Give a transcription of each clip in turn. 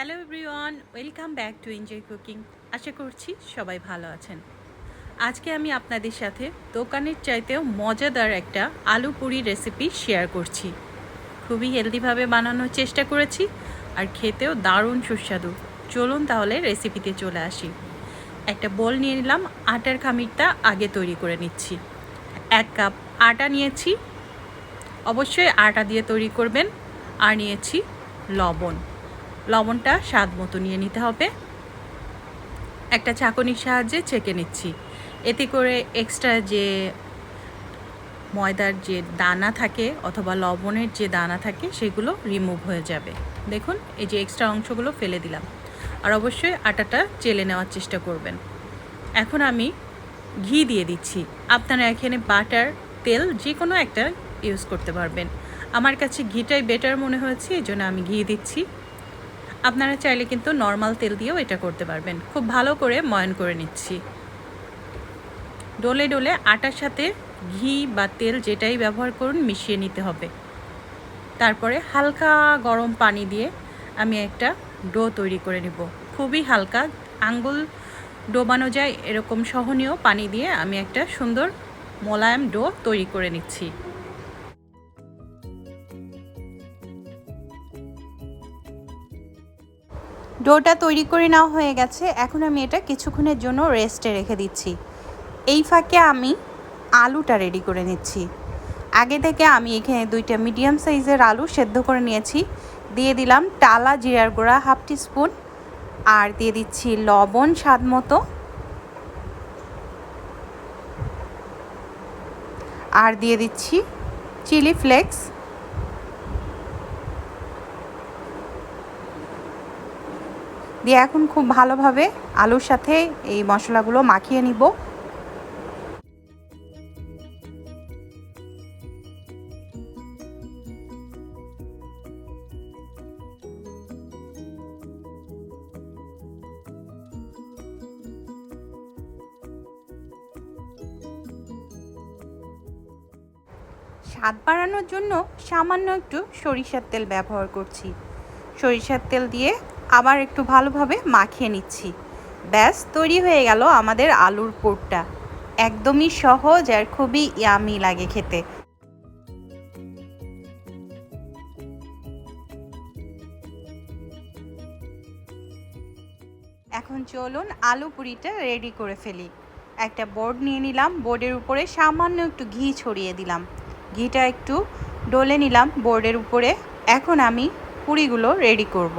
Hello everyone, welcome back to Enjoy Cooking. আশা করছি সবাই ভালো আছেন। আজকে আমি আপনাদের সাথে দোকানের চাইতেও মজাদার একটা আলু পুরি রেসিপি শেয়ার করছি। খুবই হেলদিভাবে বানানোর চেষ্টা করেছি আর খেতেও দারুণ সুস্বাদু। চলুন তাহলে রেসিপিতে চলে আসি। একটা বোল নিয়ে নিলাম, আটার খামিরটা আগে তৈরি করে নিচ্ছি। 1 কাপ আটা নিয়েছি, অবশ্যই আটা দিয়ে তৈরি করবেন। আর নিয়েছি লবণটা স্বাদ মতো নিয়ে নিতে হবে। একটা চাকুনির সাহায্যে ছেঁকে নিচ্ছি, এতে করে এক্সট্রা যে ময়দার যে দানা থাকে অথবা লবণের যে দানা থাকে সেগুলো রিমুভ হয়ে যাবে। দেখুন, এই যে এক্সট্রা অংশগুলো ফেলে দিলাম। আর অবশ্যই আটাটা চেলে নেওয়ার চেষ্টা করবেন। এখন আমি ঘি দিয়ে দিচ্ছি। আপনারা এখানে বাটার, তেল যে কোনো একটা ইউজ করতে পারবেন। আমার কাছে ঘিটাই বেটার মনে হয়েছে, এই জন্য আমি ঘি দিচ্ছি। আপনারা চাইলে কিন্তু নর্মাল তেল দিয়েও এটা করতে পারবেন। খুব ভালো করে ময়ান করে নিচ্ছি। ডলে ডলে আটার সাথে ঘি বা তেল যেটাই ব্যবহার করুন মিশিয়ে নিতে হবে। তারপরে হালকা গরম পানি দিয়ে আমি একটা ডো তৈরি করে নেব। খুবই হালকা, আঙ্গুল ডোবানো যায় এরকম সহনীয় পানি দিয়ে আমি একটা সুন্দর মোলায়েম ডো তৈরি করে নিচ্ছি। ডোটা তৈরি করে নেওয়া হয়ে গেছে। এখন আমি এটা কিছুক্ষণের জন্য রেস্টে রেখে দিচ্ছি। এই ফাঁকে আমি আলুটা রেডি করে নিচ্ছি। আগে থেকে আমি এখানে 2টা মিডিয়াম সাইজের আলু সেদ্ধ করে নিয়েছি। দিয়ে দিলাম টালা জিরার গুঁড়া 1/2 টিস্পুন, আর দিয়ে দিচ্ছি লবণ স্বাদ মতো, আর দিয়ে দিচ্ছি চিলি ফ্লেক্স। দিয়ে এখন খুব ভালোভাবে আলুর সাথে এই মশলাগুলো মাখিয়ে নিব। স্বাদ বাড়ানোর জন্য সামান্য একটু সরিষার তেল ব্যবহার করছি। সরিষার তেল দিয়ে আবার একটু ভালোভাবে মাখিয়ে নিচ্ছি। ব্যাস, তৈরি হয়ে গেল আমাদের আলুর পুরটা। একদমই সহজ আর খুবই ইয়ামি লাগে খেতে। এখন চলুন আলু পুরিটা রেডি করে ফেলি। একটা বোর্ড নিয়ে নিলাম, বোর্ডের উপরে সামান্য একটু ঘি ছড়িয়ে দিলাম। ঘিটা একটু ডলে নিলাম বোর্ডের উপরে। এখন আমি পুরিগুলো রেডি করব।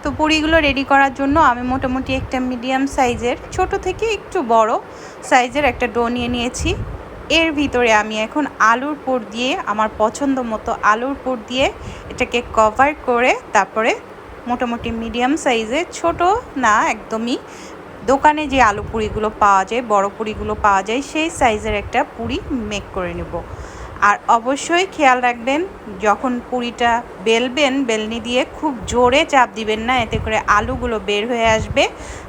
তো পুরিগুলো রেডি করার জন্য আমি মোটামুটি একটা মিডিয়াম সাইজের, ছোট থেকে একটু বড় সাইজের একটা ডো নিয়ে নিয়েছি। এর ভিতরে আমি এখন আলুর পুর দিয়ে, আমার পছন্দ মতো আলুর পুর দিয়ে এটাকে কভার করে তারপরে মোটামুটি মিডিয়াম সাইজের, ছোট না একদমই, দোকানে যে আলু পুরিগুলো পাওয়া যায়, বড় পুরিগুলো পাওয়া যায়, সেই সাইজের একটা পুরি মেক করে নেব। আর অবশ্যই খেয়াল রাখবেন, যখন পুরিটা বেলবেন, বেলনি দিয়ে খুব জোরে চাপ দিবেন না, এতে করে আলুগুলো বের হয়ে আসবে।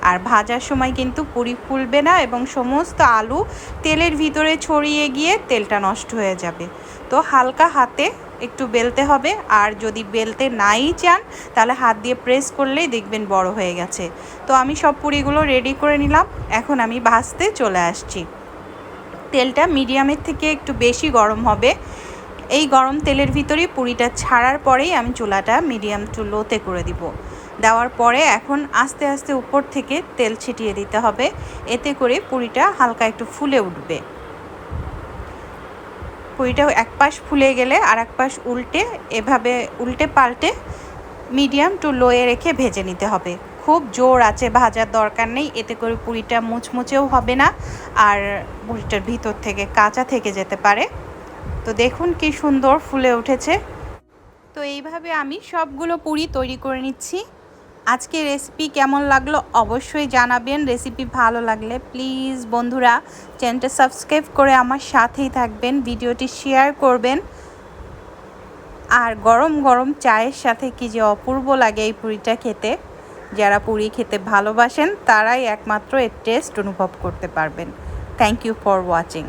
আর ভাজার সময় কিন্তু পুরি ফুলবে না এবং সমস্ত আলু তেলের ভিতরে ছড়িয়ে গিয়ে তেলটা নষ্ট হয়ে যাবে। তো হালকা হাতে একটু বেলতে হবে। আর যদি বেলতে নাই চান তাহলে হাত দিয়ে প্রেস করলেই দেখবেন বড় হয়ে গেছে। তো আমি সব পুরিগুলো রেডি করে নিলাম। এখন আমি ভাজতে চলে আসছি। তেলটা মিডিয়ামের থেকে একটু বেশি গরম হবে। এই গরম তেলের ভিতরেই পুরিটা ছাড়ার পরেই আমি চুলাটা মিডিয়াম টু লোতে করে দিব। দেওয়ার পরে এখন আস্তে আস্তে উপর থেকে তেল ছিটিয়ে দিতে হবে, এতে করে পুরিটা হালকা একটু ফুলে উঠবে। পুরিটাও এক পাশ ফুলে গেলে আর এক পাশ উল্টে, এভাবে উল্টে পাল্টে মিডিয়াম টু লোয়ে রেখে ভেজে নিতে হবে। খুব জোর আছে ভাজার দরকার নেই, এতে করে পুরিটা মুচমুচেও হবে না আর পুরিটার ভিতর থেকে কাঁচা থেকে যেতে পারে। তো দেখুন কি সুন্দর ফুলে উঠেছে। তো এইভাবে আমি সবগুলো পুরি তৈরি করে নিচ্ছি। আজকে রেসিপি কেমন লাগলো অবশ্যই জানাবেন। রেসিপি ভালো লাগলে প্লিজ বন্ধুরা চ্যানেলটা সাবস্ক্রাইব করে আমার সাথেই থাকবেন, ভিডিওটি শেয়ার করবেন। আর গরম গরম চায়ের সাথে কি যে অপূর্ব লাগে এই পুরিটা খেতে। যারা পুরি খেতে ভালোবাসেন তারাই একমাত্র এর টেস্ট অনুভব করতে পারবেন। Thank you for watching.